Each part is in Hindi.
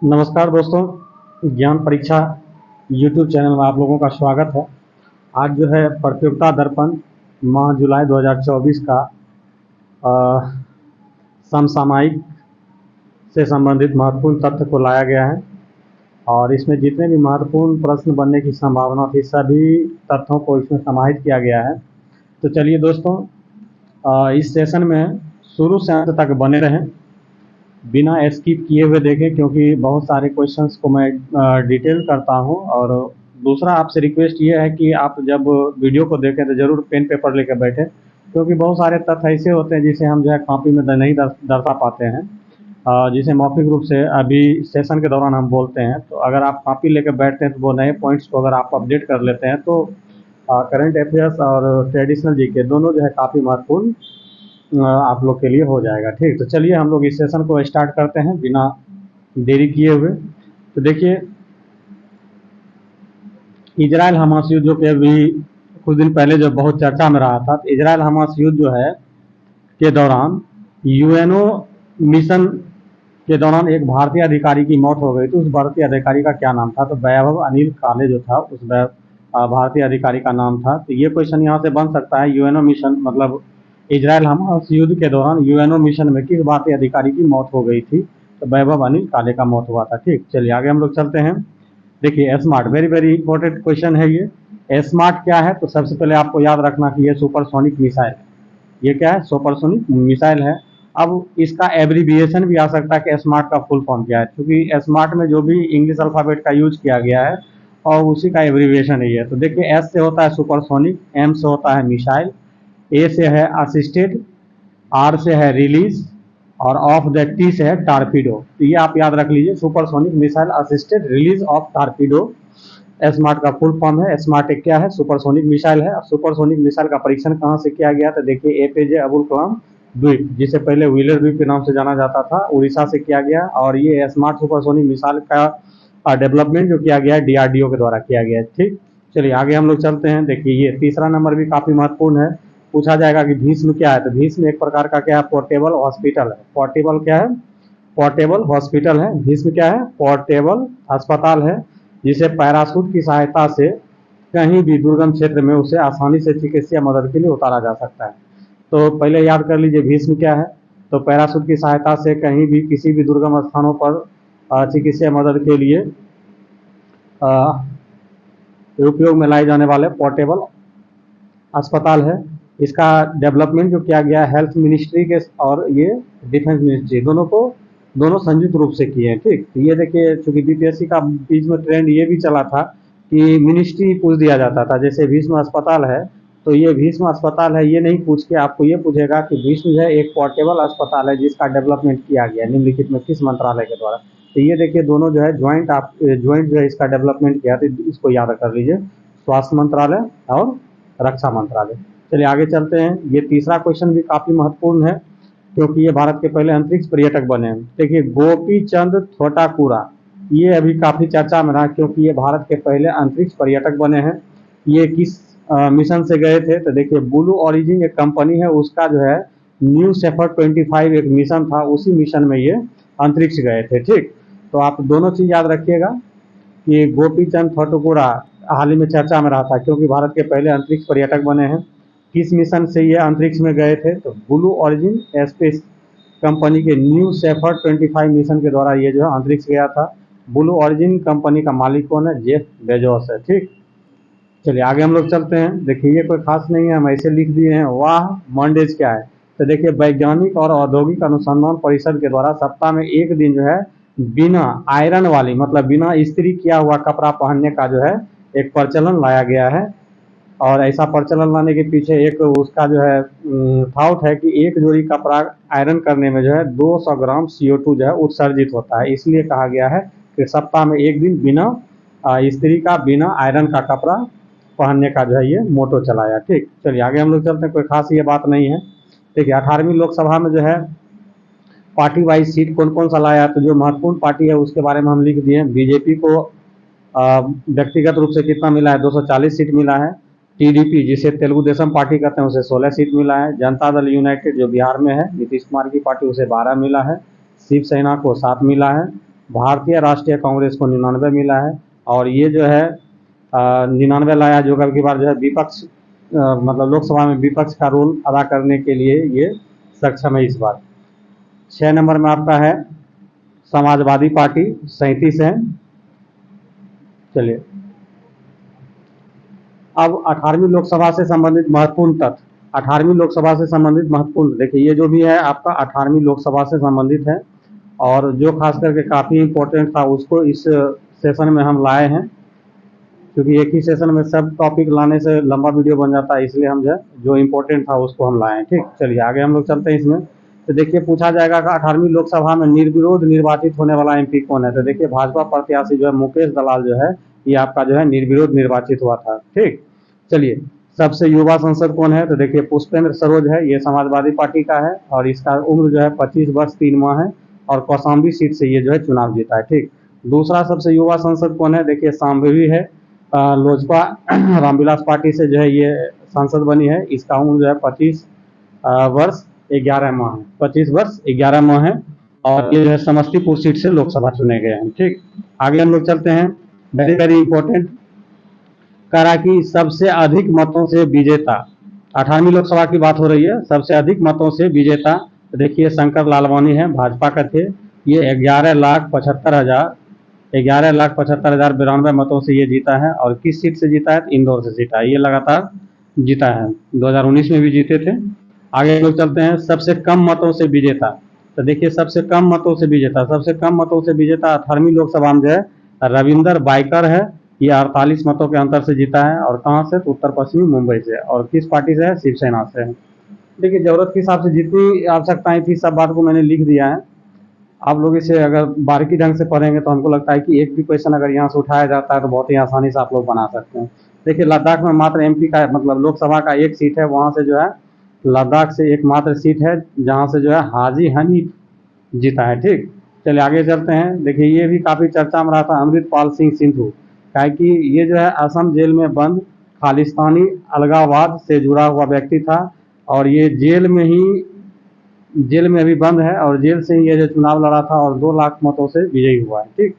नमस्कार दोस्तों, ज्ञान परीक्षा यूट्यूब चैनल में आप लोगों का स्वागत है। आज जो है प्रतियोगिता दर्पण माह जुलाई 2024 का समसामयिक से संबंधित महत्वपूर्ण तथ्य को लाया गया है और इसमें जितने भी महत्वपूर्ण प्रश्न बनने की संभावना थी सभी तथ्यों को इसमें समाहित किया गया है। तो चलिए दोस्तों, इस सेशन में शुरू से अंत तक बने रहें, बिना स्किप किए हुए देखें, क्योंकि बहुत सारे क्वेश्चंस को मैं डिटेल करता हूं। और दूसरा आपसे रिक्वेस्ट ये है कि आप जब वीडियो को देखें तो ज़रूर पेन पेपर लेकर बैठें, क्योंकि बहुत सारे तथ्य ऐसे होते हैं जिसे हम जो है कॉपी में नहीं दर्शा पाते हैं, जिसे मौखिक रूप से अभी सेशन के दौरान हम बोलते हैं। तो अगर आप कॉपी लेकर बैठते हैं तो वो नए पॉइंट्स को अगर आप अपडेट कर लेते हैं तो करंट अफेयर्स और ट्रेडिशनल जीके दोनों जो है काफ़ी महत्वपूर्ण आप लोग के लिए हो जाएगा। ठीक, तो चलिए हम लोग इस सेशन को स्टार्ट करते हैं बिना देरी किए हुए। तो देखिए, इजराइल हमास युद्ध जो कि अभी कुछ दिन पहले जो बहुत चर्चा में रहा था, तो इजराइल हमास युद्ध जो है के दौरान यूएनओ मिशन के दौरान एक भारतीय अधिकारी की मौत हो गई। तो उस भारतीय अधिकारी का क्या नाम था? तो वैभव अनिल काले जो था उस भारतीय अधिकारी का नाम था। तो ये क्वेश्चन यहाँ से बन सकता है, यूएनओ मिशन मतलब इजराइल हमास युद्ध के दौरान यूएनओ मिशन में किस भारतीय अधिकारी की मौत हो गई थी? तो वैभव अनिल काले का मौत हुआ था। ठीक, चलिए आगे हम लोग चलते हैं। देखिए, smart very very important question है ये। स्मार्ट क्या है? तो सबसे पहले आपको याद रखना कि ये सुपरसोनिक मिसाइल है। ये क्या है? सुपरसोनिक मिसाइल है। अब इसका एब्रीविएशन भी आ सकता है कि स्मार्ट का फुल फॉर्म क्या है, क्योंकि स्मार्ट में जो भी इंग्लिश अल्फ़ाबेट का यूज किया गया है और उसी का एब्रीविएशन ही है। तो देखिए, एस से होता है सुपरसोनिक, एम से होता है मिसाइल, ए से है असिस्टेड, आर से है रिलीज और ऑफ द टी से है टारपीडो। तो ये आप याद रख लीजिए, supersonic missile assisted release of torpedo smart का फुल फॉर्म है। स्मार्ट एक क्या है? सुपरसोनिक मिसाइल है। सुपरसोनिक मिसाइल का परीक्षण कहाँ से किया गया? तो देखिए, एपीजे अब्दुल कलाम द्वीप, जिसे पहले व्हीलर द्वीप के नाम से जाना जाता था, उड़ीसा से किया गया। और ये स्मार्ट सुपरसोनिक मिसाइल का डेवलपमेंट जो किया गया है डीआरडीओ के द्वारा किया गया है। ठीक, चलिए आगे हम लोग चलते हैं। देखिए, ये तीसरा नंबर भी काफी महत्वपूर्ण है। पूछा जाएगा कि भीष्म क्या है? तो भीष्म एक प्रकार का क्या है? पोर्टेबल हॉस्पिटल है। पोर्टेबल क्या है? पोर्टेबल हॉस्पिटल है। भीष्म क्या है? पोर्टेबल अस्पताल है, जिसे पैराशूट की सहायता से कहीं भी दुर्गम क्षेत्र में उसे आसानी से चिकित्सीय मदद के लिए उतारा जा सकता है। तो पहले याद कर लीजिए भीष्म क्या है? तो पैराशूट की सहायता से कहीं भी किसी भी दुर्गम स्थानों पर चिकित्सीय मदद के लिए उपयोग में लाए जाने वाले पोर्टेबल अस्पताल है। इसका डेवलपमेंट जो किया गया हेल्थ मिनिस्ट्री के और ये डिफेंस मिनिस्ट्री दोनों संयुक्त रूप से किए हैं। ठीक, तो ये देखिए, चूंकि बीपीएससी का बीच में ट्रेंड ये भी चला था कि मिनिस्ट्री पूछ दिया जाता था। जैसे भीष्म अस्पताल है तो ये भीष्म अस्पताल है, ये नहीं पूछ के आपको ये पूछेगा कि भीष्म जो है एक पोर्टेबल अस्पताल है जिसका डेवलपमेंट किया गया निम्नलिखित में किस मंत्रालय के द्वारा। तो ये देखिए, दोनों जो है ज्वाइंट जो है इसका डेवलपमेंट किया, तो इसको याद कर लीजिए, स्वास्थ्य मंत्रालय और रक्षा मंत्रालय। चलिए आगे चलते हैं। ये तीसरा क्वेश्चन भी काफी महत्वपूर्ण है, क्योंकि ये भारत के पहले अंतरिक्ष पर्यटक बने हैं। देखिए, गोपी चंद थोटाकुरा, ये अभी काफी चर्चा में रहा क्योंकि ये भारत के पहले अंतरिक्ष पर्यटक बने हैं। ये किस मिशन से गए थे? तो देखिए, ब्लू ओरिजिन एक कंपनी है, उसका जो है न्यू शेफर्ड 25 एक मिशन था, उसी मिशन में ये अंतरिक्ष गए थे। ठीक, तो आप दोनों चीज याद रखिएगा कि गोपी चंद थोटाकुरा हाल ही में चर्चा में रहा था क्योंकि भारत के पहले अंतरिक्ष पर्यटक बने हैं। किस मिशन से ये अंतरिक्ष में गए थे? तो ब्लू ओरिजिन स्पेस कंपनी के न्यू शेफर्ड 25 मिशन के द्वारा ये जो है अंतरिक्ष गया था। ब्लू ओरिजिन कंपनी का मालिक कौन है? जेफ बेजोस है। ठीक, चलिए आगे हम लोग चलते हैं। देखिए, ये कोई खास नहीं है, हम ऐसे लिख दिए हैं। वाह मंडेज क्या है? तो देखिए, वैज्ञानिक और औद्योगिक अनुसंधान परिषद के द्वारा सप्ताह में एक दिन जो है बिना आयरन वाली मतलब बिना इस्त्री किया हुआ कपड़ा पहनने का जो है एक प्रचलन लाया गया है। और ऐसा प्रचलन लाने के पीछे एक उसका जो है थाउट है कि एक जोड़ी कपड़ा आयरन करने में जो है 200 ग्राम CO2 जो है उत्सर्जित होता है। इसलिए कहा गया है कि सप्ताह में एक दिन बिना इस्त्री का, बिना आयरन का कपड़ा पहनने का जो है ये मोटो चलाया। ठीक, चलिए आगे हम लोग चलते हैं। कोई खास ये बात नहीं है। देखिए, 18वीं लोकसभा में जो है पार्टी वाइज सीट कौन कौन सा लाया? तो जो महत्वपूर्ण पार्टी है उसके बारे में हम लिख दिए। बीजेपी को व्यक्तिगत रूप से कितना मिला है? 240 सीट मिला है। टीडीपी, जिसे तेलुगु देशम पार्टी कहते हैं, उसे 16 सीट मिला है। जनता दल यूनाइटेड जो बिहार में है, नीतीश कुमार की पार्टी, उसे 12 मिला है। शिवसेना को 7 मिला है। भारतीय राष्ट्रीय कांग्रेस को 99 मिला है, और ये जो है 99 लाया, जो कभी बार जो है विपक्ष मतलब लोकसभा में विपक्ष का रोल अदा करने के लिए ये सक्षम है इस बार। 6 नंबर में आपका है समाजवादी पार्टी, 37 है। चलिए अब 18वीं लोकसभा से संबंधित महत्वपूर्ण तथ्य, 18वीं लोकसभा से संबंधित महत्वपूर्ण, देखिए ये जो भी है आपका 18वीं लोकसभा से संबंधित है, और जो खास करके काफ़ी इम्पोर्टेंट था उसको इस सेशन में हम लाए हैं, क्योंकि एक ही सेशन में सब टॉपिक लाने से लंबा वीडियो बन जाता है, इसलिए हम जो इम्पोर्टेंट था उसको हम लाए हैं। ठीक, चलिए आगे हम लोग चलते हैं इसमें। तो देखिए पूछा जाएगा कि 18वीं लोकसभा में निर्विरोध निर्वाचित होने वाला एमपी कौन है। तो देखिए भाजपा प्रत्याशी जो है मुकेश दलाल जो है, ये आपका जो है निर्विरोध निर्वाचित हुआ था। ठीक, चलिए सबसे युवा सांसद कौन है। तो देखिए पुष्पेंद्र सरोज है, ये समाजवादी पार्टी का है, और इसका उम्र जो है 25 वर्ष 3 माह है, और कौशाम्बी सीट से ये जो है चुनाव जीता है। ठीक, दूसरा सबसे युवा सांसद कौन है। देखिए शांभवी है, लोजपा रामविलास पार्टी से जो है ये सांसद बनी है, इसका उम्र जो है 25 वर्ष 11 माह है, 25 वर्ष 11 माह है, और ये जो है समस्तीपुर सीट से लोकसभा चुने गए हैं। ठीक, आगे हम लोग चलते हैं। वेरी वेरी इंपॉर्टेंट, करा कि सबसे अधिक मतों से विजेता, 18वीं लोकसभा की बात हो रही है, सबसे अधिक मतों से विजेता देखिए शंकर लालवानी है, भाजपा का थे, ये 11,75,92 मतों से ये जीता है। और किस सीट से जीता है, इंदौर से जीता है, ये लगातार जीता है, 2019 में भी जीते थे। आगे लोग चलते हैं, सबसे कम मतों से विजेता। तो देखिए सबसे कम मतों से विजेता, 18वीं लोकसभा में जो है रविंदर बाइकर है, ये 48 मतों के अंतर से जीता है, और कहाँ से, तो उत्तर पश्चिमी मुंबई से, और किस पार्टी से है, शिवसेना से है। देखिए जरूरत के हिसाब से जितनी आवश्यकताएं थी सब बात को मैंने लिख दिया है, आप लोग इसे अगर बारीकी ढंग से पढ़ेंगे तो हमको लगता है कि एक भी क्वेश्चन अगर यहाँ से उठाया जाता है तो बहुत ही आसानी से आप लोग बना सकते हैं। देखिए लद्दाख में मात्र एमपी का मतलब लोकसभा का एक सीट है, वहाँ से जो है लद्दाख से एकमात्र सीट है जहाँ से जो है हाजी हनीफ जीता है। ठीक, चलिए आगे चलते हैं। देखिए ये भी काफ़ी चर्चा में रहा था, अमृतपाल सिंह सिंधु, क्या कि ये जो है असम जेल में बंद खालिस्तानी अलगाववाद से जुड़ा हुआ व्यक्ति था, और ये जेल में अभी बंद है, और जेल से ही ये जो चुनाव लड़ा था और 2 लाख मतों से विजयी हुआ है। ठीक,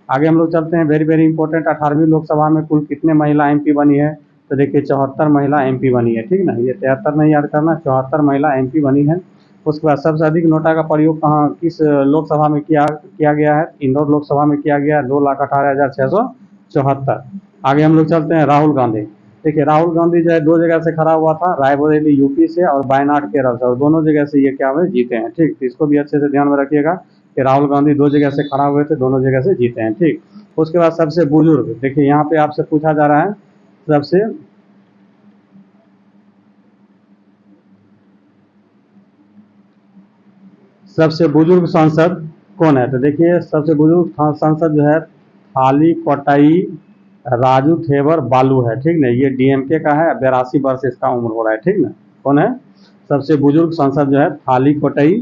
आगे हम लोग चलते हैं। वेरी वेरी इंपॉर्टेंट, 18वीं लोकसभा में कुल कितने महिला एमपी बनी है। तो देखिए 74 महिला एमपी बनी है। ठीक ना, ये 73 नहीं याद करना, 74 महिला एमपी बनी है। उसके बाद सबसे अधिक नोटा का प्रयोग कहाँ किस लोकसभा में किया गया है, इंदौर लोकसभा में किया गया है, 2,18,674। आगे हम लोग चलते हैं, राहुल गांधी। देखिए राहुल गांधी जो है 2 जगह से खड़ा हुआ था, रायबरेली यूपी से और वायनाड केरल से, और दोनों जगह से ये क्या हुए, जीते हैं। ठीक, तो इसको भी अच्छे से ध्यान में रखिएगा कि राहुल गांधी 2 जगह से खड़ा हुए थे, दोनों जगह से जीते हैं। ठीक, उसके बाद सबसे बुजुर्ग, देखिए यहाँ पे आपसे पूछा जा रहा है सबसे बुजुर्ग सांसद कौन है। तो देखिए सबसे बुजुर्ग सांसद जो है थाली कोटाई राजू थेवर बालू है। ठीक ना, ये डीएमके का है, 82 वर्ष इसका उम्र हो रहा है। ठीक ना, कौन है सबसे बुजुर्ग सांसद जो है थाली कोटाई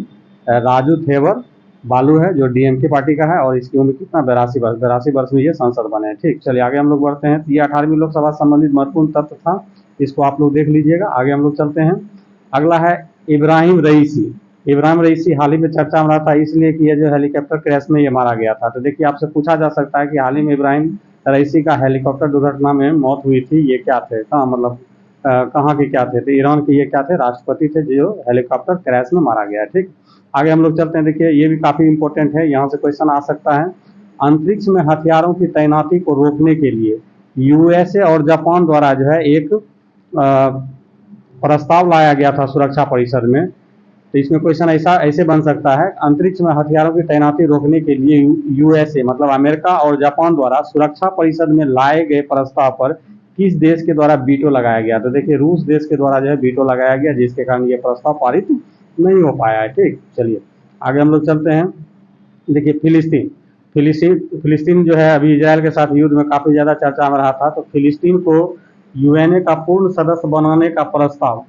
राजू थेवर बालू है, जो डीएमके पार्टी का है, और इसकी उम्र कितना, 82 वर्ष में ये सांसद बने हैं। ठीक, चलिए आगे हम लोग बढ़ते हैं। ये 18वीं लोकसभा संबंधित महत्वपूर्ण तथ्य था, इसको आप लोग देख लीजिएगा। आगे हम लोग चलते हैं। अगला है इब्राहिम रईसी। इब्राहिम रईसी हाल ही में चर्चा में रहा था, इसलिए कि ये जो हेलीकॉप्टर क्रैश में ये मारा गया था। तो देखिए आपसे पूछा जा सकता है कि हाल ही में इब्राहिम रईसी का हेलीकॉप्टर दुर्घटना में मौत हुई थी, ये क्या थे, कहाँ मतलब कहाँ के क्या थे। तो ईरान के ये क्या थे, राष्ट्रपति थे, जो हेलीकॉप्टर क्रैश में मारा गया है। ठीक, आगे हम लोग चलते हैं। देखिए ये भी काफ़ी इंपॉर्टेंट है, यहाँ से क्वेश्चन आ सकता है। अंतरिक्ष में हथियारों की तैनाती को रोकने के लिए यूएसए और जापान द्वारा जो है एक प्रस्ताव लाया गया था सुरक्षा परिषद में। तो इसमें क्वेश्चन ऐसे बन सकता है, अंतरिक्ष में हथियारों की तैनाती रोकने के लिए यूएसए मतलब अमेरिका और जापान द्वारा सुरक्षा परिषद में लाए गए प्रस्ताव पर किस देश के द्वारा वीटो लगाया गया। तो देखिए रूस देश के द्वारा जो है वीटो लगाया गया, जिसके कारण ये प्रस्ताव पारित नहीं हो पाया है। ठीक, चलिए आगे हम लोग चलते हैं। देखिए फिलिस्तीन जो है अभी इजराइल के साथ युद्ध में काफ़ी ज़्यादा चर्चा में रहा था। तो फिलिस्तीन को यूएनए का पूर्ण सदस्य बनाने का प्रस्ताव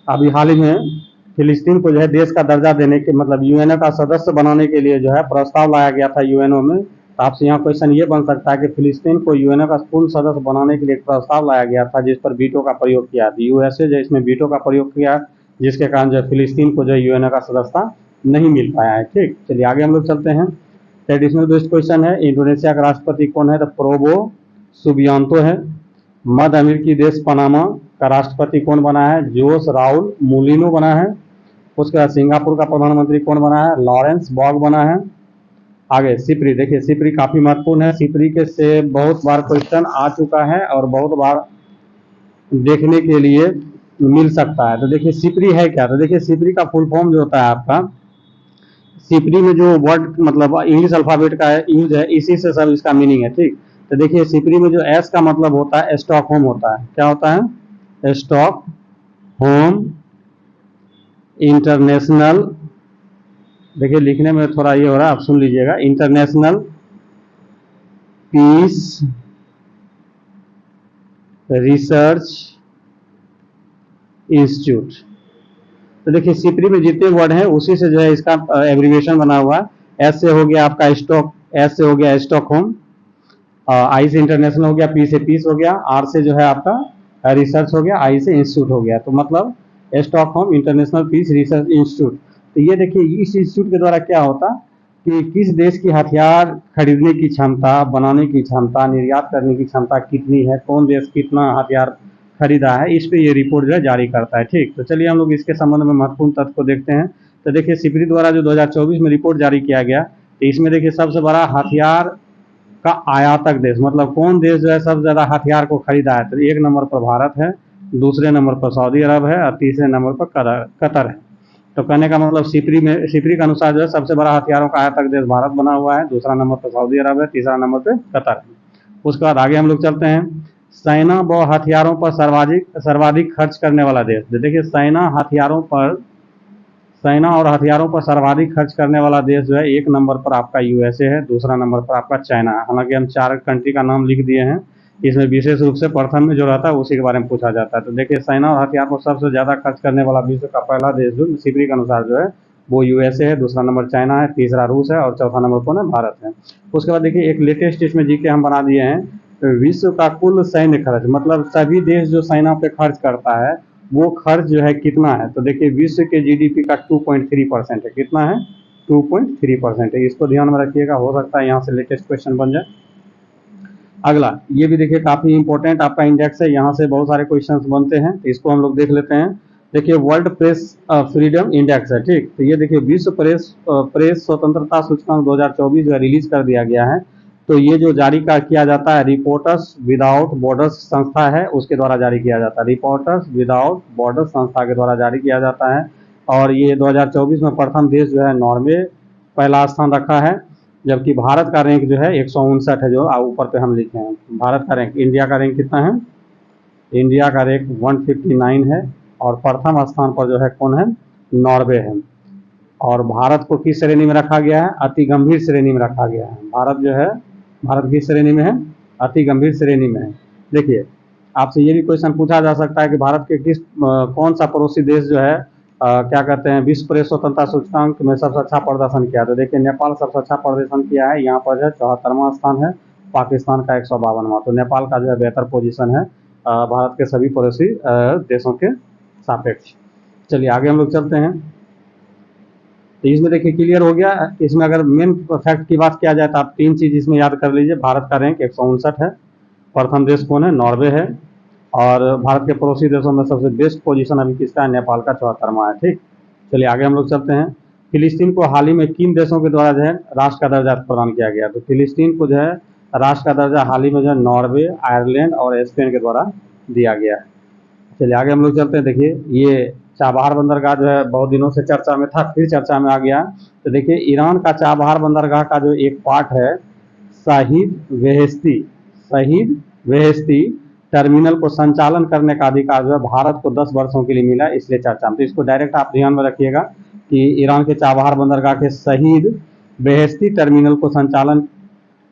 अभी हाल ही में फिलिस्तीन को जो है देश का दर्जा देने के मतलब यूएनओ का सदस्य बनाने के लिए जो है प्रस्ताव लाया गया था यूएनओ में। तो आपसे यहाँ क्वेश्चन ये बन सकता है कि फिलिस्तीन को यूएनओ का पूर्ण सदस्य बनाने के लिए एक प्रस्ताव लाया गया था, जिस पर वीटो का प्रयोग किया। यूएसए जो इसमें वीटो का प्रयोग किया, जिसके कारण जो फिलिस्तीन को जो यूएनओ का सदस्यता नहीं मिल पाया है। ठीक, चलिए आगे हम लोग चलते हैं। ट्रेडिशनल बेस्ड क्वेश्चन है, इंडोनेशिया का राष्ट्रपति कौन है? तो प्रोबो सुबियांतो है। मध्य अमेरिकी देश पनामा का राष्ट्रपति कौन बना है? जोस राउल मूलिनो बना है। उसके बाद सिंगापुर का प्रधानमंत्री कौन बना है? लॉरेंस बॉग बना है। आगे सिपरी, देखिए सिपरी काफी महत्वपूर्ण है, सिपरी के से बहुत बार क्वेश्चन आ चुका है और बहुत बार देखने के लिए मिल सकता है। तो देखिए सिपरी है क्या? तो देखिए सिपरी का फुल फॉर्म जो होता है आपका, सिपरी में जो वर्ड मतलब इंग्लिश अल्फाबेट का यूज है, इसी से सब इसका मीनिंग है। ठीक, तो देखिए सिपरी में जो एस का मतलब होता है स्टॉक होम होता है। क्या होता है? स्टॉक होम इंटरनेशनल, देखिए लिखने में थोड़ा ये हो रहा है, आप सुन लीजिएगा, इंटरनेशनल पीस रिसर्च इंस्टीट्यूट। तो देखिए सिपरी में जितने वर्ड हैं उसी से जो है इसका एब्रीविएशन बना हुआ है। एस से हो गया आपका स्टॉक, एस से हो गया स्टॉक होम, आई से इंटरनेशनल हो गया, पी से पीस हो गया, आर से जो है आपका रिसर्च हो गया, आई से इंस्टीट्यूट हो गया। तो मतलब Stockholm International Peace Research Institute. तो ये देखिए इस इंस्टीट्यूट के द्वारा क्या होता कि किस देश की हथियार खरीदने की क्षमता, बनाने की क्षमता, निर्यात करने की क्षमता कितनी है, कौन देश कितना हथियार खरीदा है, इस पे ये रिपोर्ट जो है जारी करता है। ठीक, तो चलिए हम लोग इसके संबंध में महत्वपूर्ण तथ्य को देखते हैं। तो देखिए सिपरी द्वारा जो 2024 में रिपोर्ट जारी किया गया, तो इसमें देखिए सबसे बड़ा हथियार का आयातक देश, मतलब कौन देश जो है सबसे ज्यादा हथियार को खरीदा है, तो एक नंबर पर भारत है, दूसरे नंबर पर सऊदी अरब है और तीसरे नंबर पर कतर है। तो कहने का मतलब सिपरी के अनुसार जो है सबसे बड़ा हथियारों का आयातक देश भारत बना हुआ है, दूसरा नंबर पर सऊदी अरब है, तीसरा नंबर पर कतर है। उसके बाद आगे हम लोग चलते हैं। सेना व हथियारों पर सर्वाधिक खर्च करने वाला देश। देखिए सेना और हथियारों पर सर्वाधिक खर्च करने वाला देश जो है, एक नंबर पर आपका यूएसए है, दूसरा नंबर पर आपका चाइना है। हालांकि हम 4 कंट्री का नाम लिख दिए हैं, इसमें विशेष रूप से प्रथम में जो रहता है उसी के बारे में पूछा जाता है। तो देखिए सेना और हथियार को सबसे ज्यादा खर्च करने वाला विश्व का पहला देश जो सिपरी के अनुसार जो है वो यूएसए है, दूसरा नंबर चाइना है, तीसरा रूस है और चौथा नंबर कौन है? भारत है। उसके बाद देखिए एक लेटेस्ट इसमें जीके हम बना दिए हैं, तो विश्व का कुल सैन्य खर्च, मतलब सभी देश जो सेना पे खर्च करता है वो खर्च जो है कितना है? तो देखिए विश्व के जीडीपी का 2.3% है। कितना है? 2.3% है। इसको ध्यान में रखिएगा, हो सकता है यहाँ से लेटेस्ट क्वेश्चन बन जाए। अगला ये भी देखिए काफी इंपॉर्टेंट आपका इंडेक्स है, यहाँ से बहुत सारे क्वेश्चंस बनते हैं, इसको हम लोग देख लेते हैं। देखिए वर्ल्ड प्रेस फ्रीडम इंडेक्स है। ठीक, तो ये देखिए विश्व प्रेस स्वतंत्रता सूचकांक 2024 जो रिलीज कर दिया गया है। तो ये जो जारी किया जाता है रिपोर्टर्स विदाउट बॉर्डर्स संस्था है, उसके द्वारा जारी किया जाता है। रिपोर्टर्स विदाउट बॉर्डर्स संस्था के द्वारा जारी किया जाता है। और ये 2024 में प्रथम देश जो है नॉर्वे पहला स्थान रखा है, जबकि भारत का रैंक जो है 159 है, जो ऊपर पे हम लिखे हैं। भारत का रैंक, इंडिया का रैंक कितना है? इंडिया का रैंक 159 है और प्रथम स्थान पर जो है कौन है? नॉर्वे है। और भारत को किस श्रेणी में रखा गया है? अति गंभीर श्रेणी में रखा गया है। भारत किस श्रेणी में है? अति गंभीर श्रेणी में है। देखिए आपसे ये भी क्वेश्चन पूछा जा सकता है कि भारत के कौन सा पड़ोसी देश जो है क्या कहते हैं विश्व प्रेस स्वतंत्रता सूचकांक में सबसे अच्छा प्रदर्शन किया? तो देखिए नेपाल सबसे अच्छा प्रदर्शन किया है, यहाँ पर जो है 74वां स्थान है, पाकिस्तान का 152वां। तो नेपाल का जो है बेहतर पोजीशन है भारत के सभी पड़ोसी देशों के सापेक्ष। चलिए आगे हम लोग चलते हैं। तो इसमें देखिए क्लियर हो गया। इसमें अगर मेन फैक्ट की बात किया जाए तो आप 3 चीज इसमें याद कर लीजिए। भारत का रैंक 159 है, प्रथम देश कौन है? नॉर्वे है, और भारत के पड़ोसी देशों में सबसे बेस्ट पोजीशन अभी किसका है? नेपाल का 74वां है। ठीक, चलिए आगे हम लोग चलते हैं। फिलिस्तीन को हाल ही में किन देशों के द्वारा जो है राष्ट्र का दर्जा प्रदान किया गया? तो फिलिस्तीन को जो है राष्ट्र का दर्जा हाल ही में जो है नॉर्वे, आयरलैंड और स्पेन के द्वारा दिया गया है। चलिए आगे हम लोग चलते हैं। देखिए ये चाबहार बंदरगाह जो है बहुत दिनों से चर्चा में था, फिर चर्चा में आ गया। तो देखिए ईरान का चाबहार बंदरगाह का जो एक पार्ट है शहीद वेहेश्ती टर्मिनल को संचालन करने का अधिकार जो है भारत को 10 वर्षों के लिए मिला, इसलिए चर्चा में। तो इसको डायरेक्ट आप ध्यान में रखिएगा कि ईरान के चाबहार बंदरगाह के शहीद बेहेश्ती टर्मिनल को संचालन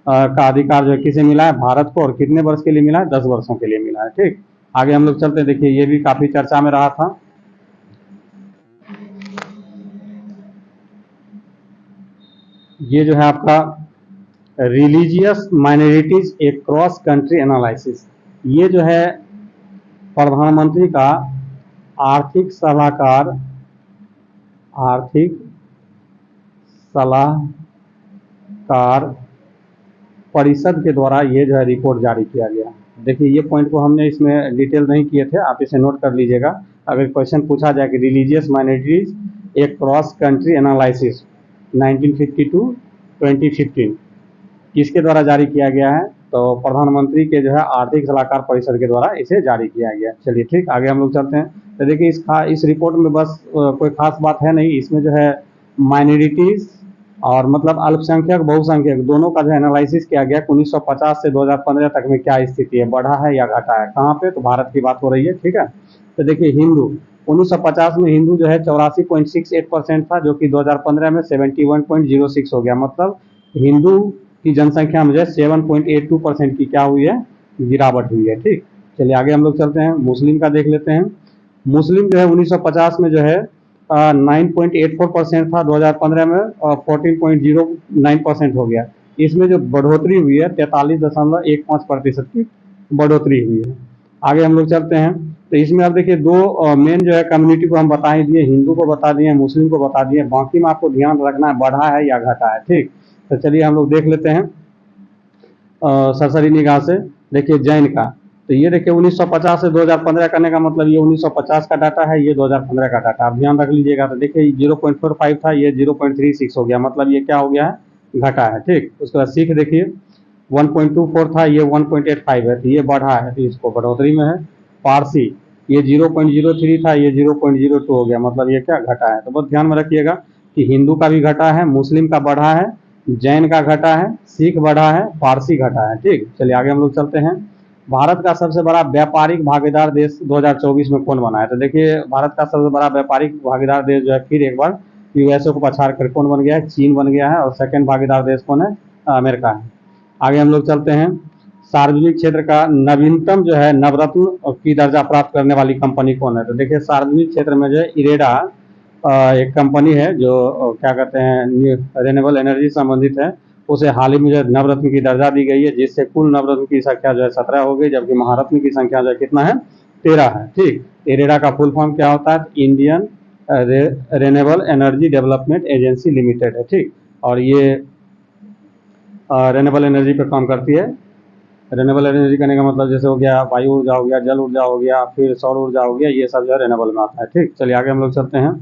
का अधिकार जो है किसे मिला है? भारत को। और कितने वर्ष के लिए मिला है? 10 वर्षों के लिए मिला है। ठीक, आगे हम लोग चलते हैं। देखिए ये भी काफी चर्चा में रहा था। ये जो है आपका रिलीजियस माइनॉरिटीज ए क्रॉस कंट्री एनालिसिस, ये जो है प्रधानमंत्री का आर्थिक सलाहकार परिषद के द्वारा ये जो है रिपोर्ट जारी किया गया। देखिए ये पॉइंट को हमने इसमें डिटेल नहीं किए थे, आप इसे नोट कर लीजिएगा। अगर क्वेश्चन पूछा जाए कि रिलीजियस माइनॉरिटीज ए क्रॉस कंट्री एनालिसिस 1952-2015 किसके द्वारा जारी किया गया है, तो प्रधानमंत्री के जो है आर्थिक सलाहकार परिषद के द्वारा इसे जारी किया गया। चलिए ठीक, आगे हम लोग चलते हैं। तो देखिए इस रिपोर्ट में बस कोई खास बात है नहीं, इसमें जो है माइनॉरिटीज और मतलब अल्पसंख्यक बहुसंख्यक दोनों का जो एनालिसिस किया गया 1950 से 2015 तक में क्या स्थिति है, बढ़ा है या घटा है, कहाँ पे, तो भारत की बात हो रही है। ठीक है, तो देखिए हिंदू 1950 में हिंदू जो है 84.68% था, जो कि 2015 में 71.06 हो गया। मतलब हिंदू की जनसंख्या में जो है 7.82% की क्या हुई है, गिरावट हुई है। ठीक, चलिए आगे हम लोग चलते हैं, मुस्लिम का देख लेते हैं। मुस्लिम जो है 1950 में जो है 9.84% था, 2015 में 14.09% हो गया। इसमें जो बढ़ोतरी हुई है 43.15% की बढ़ोतरी हुई है। आगे हम लोग चलते हैं, तो इसमें आप देखिए दो मेन जो है कम्युनिटी को हम बता ही दिए, हिंदू को बता दिए, मुस्लिम को बता दिए, बाकी में आपको ध्यान रखना है बढ़ा है या घटा है। ठीक, तो चलिए हम लोग देख लेते हैं सरसरी निगाह से। देखिए जैन का, तो ये देखिए 1950 से 2015 करने का मतलब ये 1950 का डाटा है, ये 2015 का डाटा, आप ध्यान रख लीजिएगा। तो देखिए 0.45 था, ये 0.36 हो गया, मतलब ये क्या हो गया है, घटा है। ठीक, उसके बाद सिख देखिए 1.24 था, ये 1.85 है, तो ये बढ़ा है, तो इसको बढ़ोतरी में है। पारसी ये 0.03 था, ये 0.02 हो गया, मतलब ये क्या, घटा है। तो बस ध्यान में रखिएगा कि हिंदू का भी घटा है, मुस्लिम का बढ़ा है, जैन का घटा है, सिख बढ़ा है, पारसी घटा है। ठीक, चलिए आगे हम लोग चलते हैं। भारत का सबसे बड़ा व्यापारिक भागीदार देश 2024 में कौन बना है, तो देखिए भारत का सबसे बड़ा व्यापारिक भागीदार देश जो है फिर एक बार यूएसए को पछाड़ कर कौन बन गया है, चीन बन गया है, और सेकंड भागीदार देश कौन है, अमेरिका है। आगे हम लोग चलते हैं, सार्वजनिक क्षेत्र का नवीनतम जो है नवरत्न की दर्जा प्राप्त करने वाली कंपनी कौन है, तो देखिए सार्वजनिक क्षेत्र में जो है इरेडा एक कंपनी है जो क्या कहते हैं रिन्यूएबल एनर्जी संबंधित है, उसे हाल ही में जो नवरत्न की दर्जा दी गई है, जिससे कुल नवरत्न की संख्या जो है 17 हो गई, जबकि महारत्न की संख्या जो है कितना है, 13 है। ठीक, इरेडा का फुल फॉर्म क्या होता है, Indian renewable energy development agency limited है। ठीक, और ये रिन्यूएबल एनर्जी पे काम करती है। रिन्यूएबल एनर्जी करने का मतलब जैसे हो गया वायु ऊर्जा हो गया, जल ऊर्जा हो गया, फिर सौर ऊर्जा हो गया, ये सब जो है रिन्यूएबल में आता है। ठीक, चलिए आगे हम लोग चलते हैं।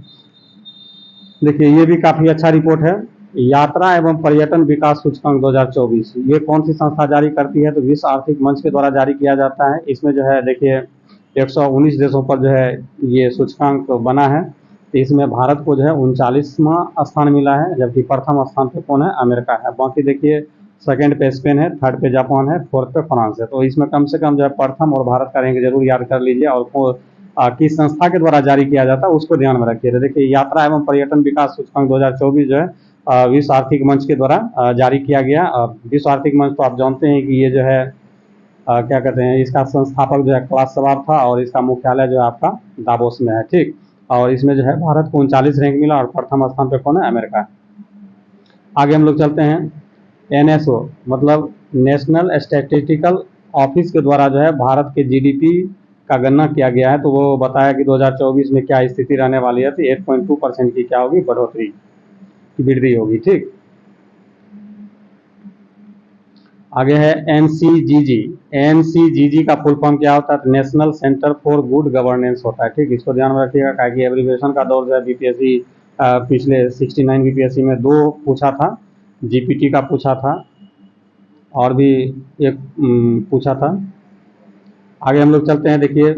देखिए ये भी काफी अच्छा रिपोर्ट है, यात्रा एवं पर्यटन विकास सूचकांक 2024, ये कौन सी संस्था जारी करती है, तो विश्व आर्थिक मंच के द्वारा जारी किया जाता है। इसमें जो है देखिए 119 देशों पर जो है ये सूचकांक बना है, तो इसमें भारत को जो है 39वां स्थान मिला है, जबकि प्रथम स्थान पे कौन है, अमेरिका है। बाकी देखिए सेकंड पे स्पेन है, थर्ड पे जापान है, फोर्थ पे फ्रांस है। तो इसमें कम से कम जो है प्रथम और भारत का रैंक जरूर याद कर लीजिए, और किस संस्था के द्वारा जारी किया जाता है उसको ध्यान में रखिए। तो देखिए यात्रा एवं पर्यटन विकास सूचकांक 2024 जो है विश्व आर्थिक मंच के द्वारा जारी किया गया। विश्व आर्थिक मंच तो आप जानते हैं कि ये जो है क्या कहते हैं, इसका संस्थापक जो है क्लास शवाब था, और इसका मुख्यालय जो है आपका दावोस में है। ठीक, और इसमें जो है भारत को 39 रैंक मिला, और प्रथम स्थान पे कौन है, अमेरिका। आगे हम लोग चलते हैं, एनएसओ मतलब नेशनल स्टैटिस्टिकल ऑफिस के द्वारा जो है भारत के जीडीपी का गणना किया गया है, तो वो बताया कि 2024 में क्या स्थिति रहने वाली है, तो 8.2% की क्या होगी, बढ़ोतरी की वृद्धि होगी। ठीक, आगे है एनसीजीजी। एनसीजीजी का फुल फॉर्म क्या होता है, national centre for good governance होता है। ठीक, इसको ध्यान में रखिएगा, क्या कि एब्रीविएशन का दौर जो है बीपीएससी पिछले 69 बीपीएससी में 2 पूछा था, जीपीटी का पूछा था, और भी एक पूछा था। आगे हम लोग चलते हैं, देखिए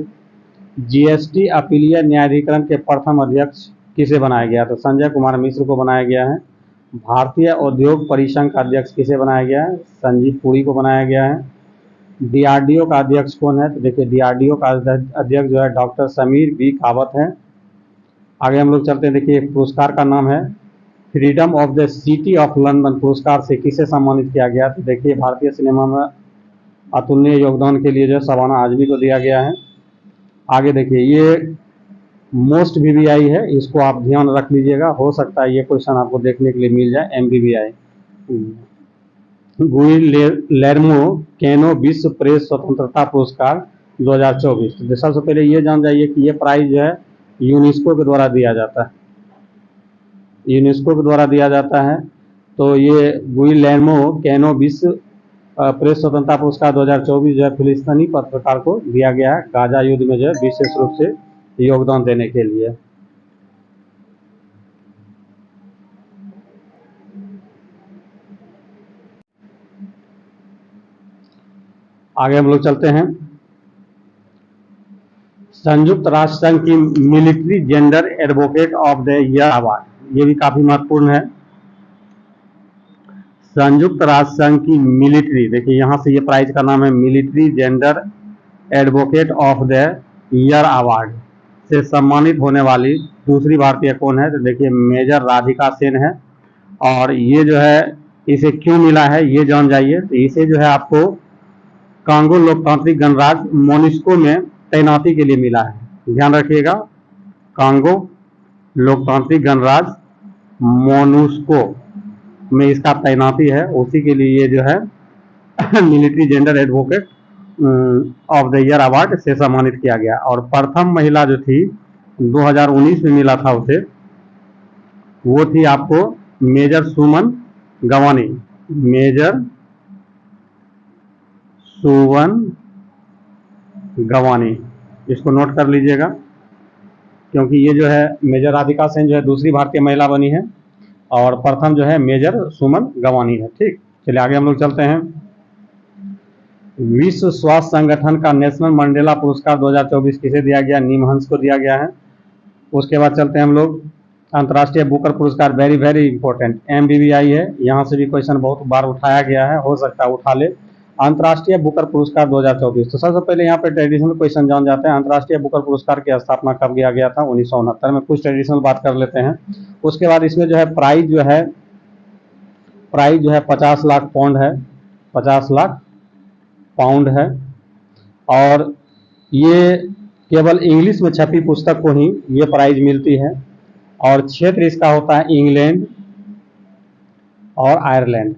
जीएसटी अपीलीय न्यायाधिकरण के प्रथम अध्यक्ष किसे बनाया गया, तो संजय कुमार मिश्र को बनाया गया है। भारतीय औद्योग परिसंघ का अध्यक्ष किसे बनाया गया है, संजीव पुरी को बनाया गया है। डीआरडीओ का अध्यक्ष कौन है, तो देखिए डीआरडीओ का अध्यक्ष जो है डॉक्टर समीर बी कावत है। आगे हम लोग चलते हैं, देखिए पुरस्कार का नाम है freedom of the city of London, पुरस्कार से किसे सम्मानित किया गया, तो देखिए भारतीय सिनेमा में अतुलनीय योगदान के लिए जो शबाना आजमी को दिया गया है। आगे देखिए ये मोस्ट वीवीआई है, इसको आप ध्यान रख लीजिएगा, हो सकता है ये क्वेश्चन आपको देखने के लिए मिल जाए, एमवीवीआई गुइलेर्मो कैनो विश्व प्रेस स्वतंत्रता पुरस्कार 2024। तो सबसे पहले ये जान जाइए कि ये प्राइज जो है यूनेस्को के द्वारा दिया जाता है। यूनेस्को के द्वारा दिया जाता है। तो ये गुइलेर्मो कैनो विश्व प्रेस स्वतंत्रता पुरस्कार 2024 जो है फिलिस्तीनी पत्रकार को दिया गया है, गाजा युद्ध में जो है विशेष रूप से योगदान देने के लिए। आगे हम लोग चलते हैं। संयुक्त राष्ट्र संघ की military gender advocate of the year award, ये भी काफी महत्वपूर्ण है। संयुक्त राष्ट्र संघ की मिलिट्री, देखिए यहां से ये प्राइज का नाम है military gender advocate of the year award से सम्मानित होने वाली दूसरी भारतीय कौन है? तो देखिए मेजर राधिका सेन है। और ये जो है इसे क्यों मिला है ये जान जाइए। तो इसे जो है आपको कांगो लोकतांत्रिक गणराज्य मोनिस्को में तैनाती के लिए मिला है, ध्यान रखिएगा। कांगो लोकतांत्रिक गणराज्य मोनुस्को में इसका तैनाती है, उसी के लिए ये जो है military gender advocate of the year award से सम्मानित किया गया। और प्रथम महिला जो थी 2019 में मिला था उसे, वो थी आपको मेजर सुमन गवानी। मेजर सुमन गवानी, इसको नोट कर लीजिएगा, क्योंकि ये जो है मेजर राधिका सेन जो है दूसरी भारतीय महिला बनी है और प्रथम जो है मेजर सुमन गवानी है। ठीक, चलिए आगे हम लोग चलते हैं। विश्व स्वास्थ्य संगठन का नेशनल मंडेला पुरस्कार 2024 किसे दिया गया? निमहंस को दिया गया है। उसके बाद चलते हैं हम लोग अंतर्राष्ट्रीय बुकर पुरस्कार, वेरी वेरी इंपॉर्टेंट, MBBI है, यहाँ से भी क्वेश्चन बहुत बार उठाया गया है, हो सकता है उठा ले। अंतर्राष्ट्रीय बुकर पुरस्कार 2024, तो सबसे पहले यहाँ पे ट्रेडिशनल क्वेश्चन जान जाते हैं। अंतर्राष्ट्रीय बुकर पुरस्कार की स्थापना कब किया गया था? 1969 में। कुछ ट्रेडिशनल बात कर लेते हैं। उसके बाद इसमें जो है प्राइज जो है 50 लाख पाउंड है, 50 लाख पाउंड है। और ये केवल इंग्लिश में छपी पुस्तक को ही ये प्राइज मिलती है। और क्षेत्र इसका होता है इंग्लैंड और आयरलैंड,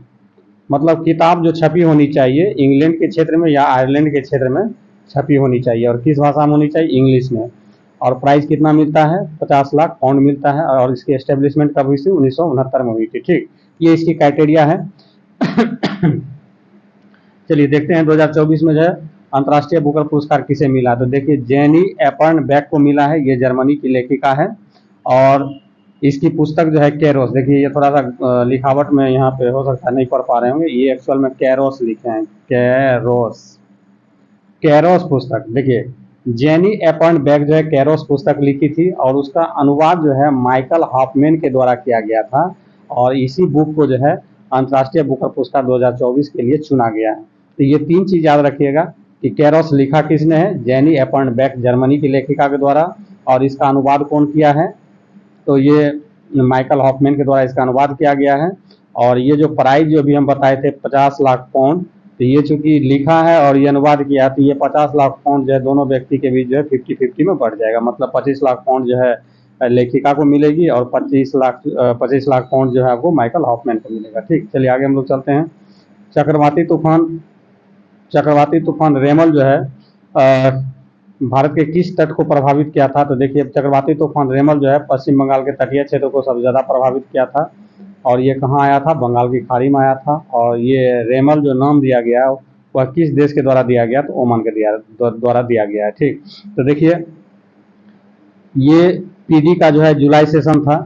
मतलब किताब जो छपी होनी चाहिए इंग्लैंड के क्षेत्र में या आयरलैंड के क्षेत्र में छपी होनी चाहिए, और किस भाषा में होनी चाहिए? इंग्लिश में। और प्राइस कितना मिलता है? 50 लाख पाउंड मिलता है। और इसकी एस्टेब्लिशमेंट कब हुई थी? 1969 में हुई थी। ठीक, ये इसकी क्राइटेरिया है। चलिए देखते हैं 2024 में जो है अंतर्राष्ट्रीय बुकर पुरस्कार किसे मिला। तो देखिए जेनी एपर्नबेक को मिला है, ये जर्मनी की लेखिका है। और इसकी पुस्तक जो है कैरोस, देखिए ये थोड़ा सा लिखावट में यहाँ पे हो सकता है नहीं पढ़ पा रहे होंगे, ये एक्चुअल में कैरोस लिखे हैं, कैरोस पुस्तक। देखिए जेनी एपर्नबेक जो है कैरोस पुस्तक लिखी थी और उसका अनुवाद जो है माइकल हॉफमैन के द्वारा किया गया था। और इसी बुक को जो है अंतर्राष्ट्रीय बुकर पुरस्कार 2024 के लिए चुना गया है। तो ये तीन चीज याद रखिएगा कि कैरोस लिखा किसने है? जेनी एपर्नबेक, जर्मनी की लेखिका के द्वारा। और इसका अनुवाद कौन किया है? तो ये माइकल हॉफमैन के द्वारा इसका अनुवाद किया गया है। और ये जो प्राइज जो अभी हम बताए थे 50 लाख पाउंड, तो ये चूंकि लिखा है और ये अनुवाद किया, तो ये 50 लाख पाउंड जो है दोनों व्यक्ति के बीच जो है 50-50 में बढ़ जाएगा। मतलब 25 लाख पाउंड जो है लेखिका को मिलेगी और 25 लाख पाउंड जो है आपको माइकल हॉफमैन को मिलेगा। ठीक, चलिए आगे हम लोग चलते हैं। चक्रवाती तूफान रेमल जो है भारत के किस तट को प्रभावित किया था? तो देखिए चक्रवाती तूफान रेमल जो है पश्चिम बंगाल के तटीय क्षेत्र को सबसे ज्यादा प्रभावित किया था। और ये कहाँ आया था? बंगाल की खाड़ी में आया था। और ये रेमल जो नाम दिया गया वह किस देश के द्वारा दिया गया? तो ओमान के द्वारा दिया गया है। ठीक, तो देखिए ये PD का जो है जुलाई सेशन था,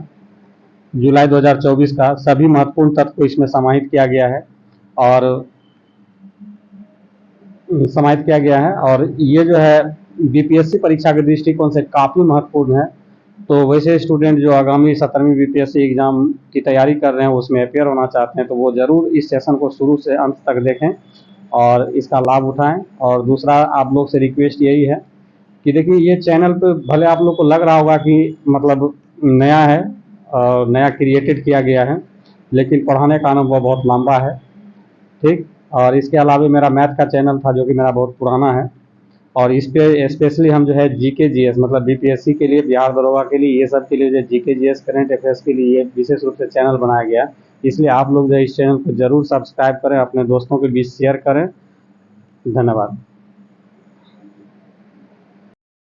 जुलाई 2024 का। सभी महत्वपूर्ण तथ्य को इसमें समाहित किया गया है और ये जो है BPSC परीक्षा के दृष्टिकोण से काफी महत्वपूर्ण है। तो वैसे स्टूडेंट जो आगामी 17वीं BPSC एग्जाम की तैयारी कर रहे हैं, उसमें अपेयर होना चाहते हैं, तो वो जरूर इस सेशन को शुरू से अंत तक देखें और इसका लाभ उठाएं। और दूसरा आप लोग से रिक्वेस्ट यही है कि देखिए ये चैनल पे भले आप लोग को लग रहा होगा कि मतलब नया है और नया क्रिएटेड किया गया है, लेकिन पढ़ाने का अनुभव बहुत लंबा है। ठीक, और इसके अलावा मेरा मैथ का चैनल था जो कि मेरा बहुत पुराना है, और इस पे स्पेशली हम जो है GK GS मतलब BPSC के लिए, बिहार दरोगा के लिए, ये सब के लिए जो GK GS करंट अफेयर्स के लिए विशेष रूप से चैनल बनाया गया। इसलिए आप लोग जो इस चैनल को जरूर सब्सक्राइब करें, अपने दोस्तों के बीच शेयर करें। धन्यवाद।